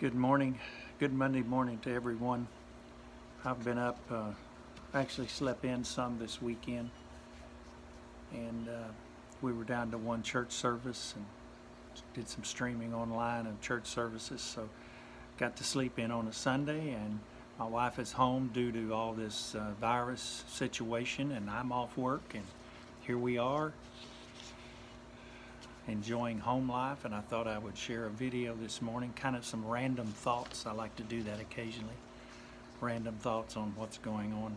Good morning, good Monday morning to everyone. I've been up, actually slept in some this weekend, and we were down to one church service and did some streaming online of church services, so got to sleep in on a Sunday, and my wife is home due to all this virus situation, and I'm off work, and here we are enjoying home life. And I thought I would share a video this morning, kind of some random thoughts. I like to do that occasionally, random thoughts on what's going on.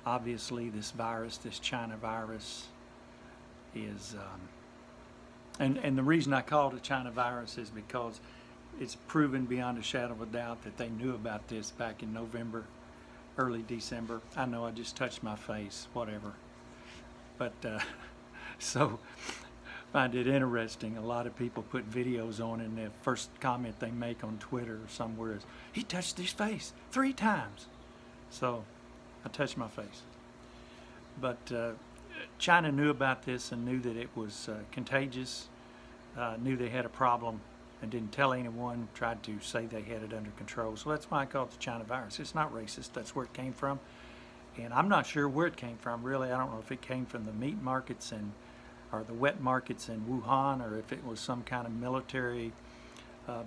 Obviously this virus, this China virus, is and the reason I call it a China virus is because it's proven beyond a shadow of a doubt that they knew about this back in November, early December. I know I just touched my face, whatever, but so find it interesting. A lot of people put videos on, and the first comment they make on Twitter or somewhere is, "He touched his face 3 times." So I touched my face. But China knew about this and knew that it was contagious, knew they had a problem and didn't tell anyone, tried to say they had it under control. So that's why I call it the China virus. It's not racist. That's where it came from. And I'm not sure where it came from, really. I don't know if it came from the meat markets or the wet markets in Wuhan, or if it was some kind of military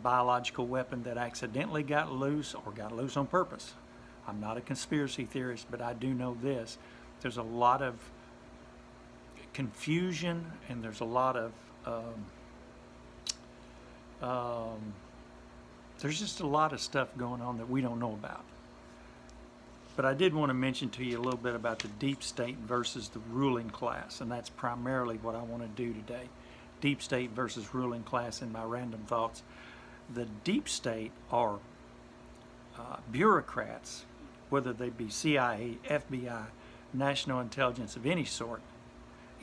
biological weapon that accidentally got loose or got loose on purpose. I'm not a conspiracy theorist, but I do know this. There's a lot of confusion, and there's a lot of there's just a lot of stuff going on that we don't know about. But I did want to mention to you a little bit about the deep state versus the ruling class, and that's primarily what I want to do today. Deep state versus ruling class in my random thoughts. The deep state are bureaucrats, whether they be CIA, FBI, national intelligence of any sort,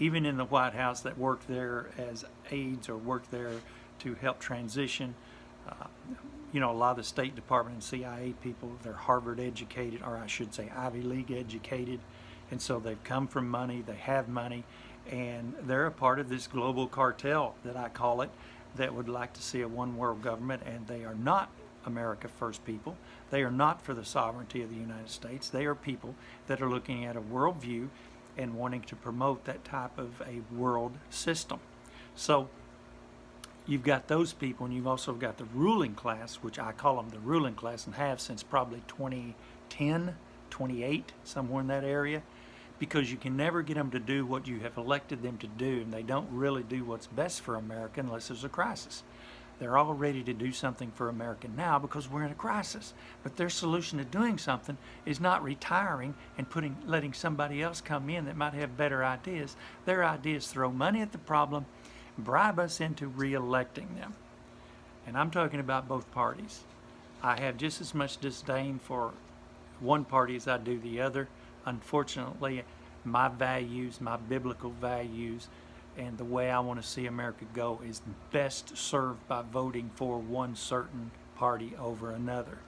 even in the White House, that work there as aides or work there to help transition. You know, a lot of the State Department and CIA people, they're Harvard educated, or I should say Ivy League educated, and so they've come from money, they have money, and they're a part of this global cartel that I call it, that would like to see a one world government. And they are not America First people. They are not for the sovereignty of the United States. They are people that are looking at a worldview and wanting to promote that type of a world system. So you've got those people, and you've also got the ruling class, which I call them the ruling class, and have since probably 2010, 28, somewhere in that area, because you can never get them to do what you have elected them to do, and they don't really do what's best for America unless there's a crisis. They're all ready to do something for America now because we're in a crisis, but their solution to doing something is not retiring and letting somebody else come in that might have better ideas. Their ideas throw money at the problem, bribe us into re-electing them. And I'm talking about both parties. I have just as much disdain for one party as I do the other. Unfortunately, my values, my biblical values, and the way I want to see America go is best served by voting for one certain party over another.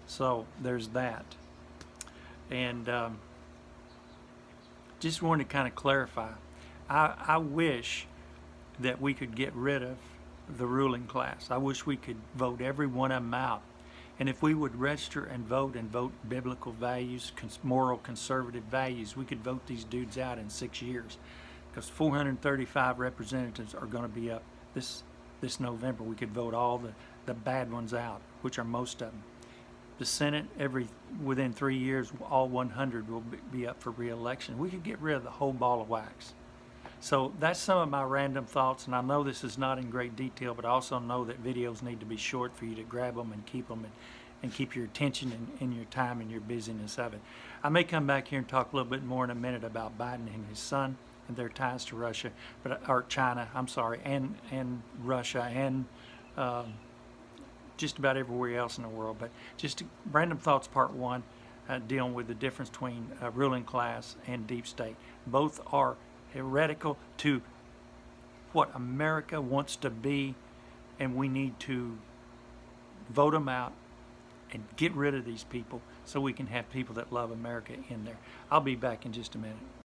So there's that. And just wanted to kind of clarify. I wish that we could get rid of the ruling class. I wish we could vote every one of them out. And if we would register and vote biblical values, moral conservative values, we could vote these dudes out in 6 years. Because 435 representatives are going to be up this November. We could vote all the bad ones out, which are most of them. The Senate, within 3 years, all 100 will be up for re-election. We could get rid of the whole ball of wax. So that's some of my random thoughts, and I know this is not in great detail, but I also know that videos need to be short for you to grab them and keep them and keep your attention and your time and your busyness of it. I may come back here and talk a little bit more in a minute about Biden and his son and their ties to Russia, or China, I'm sorry, and Russia, and just about everywhere else in the world. But just random thoughts, part 1, dealing with the difference between ruling class and deep state. Both are heretical to what America wants to be, and we need to vote them out and get rid of these people so we can have people that love America in there. I'll be back in just a minute.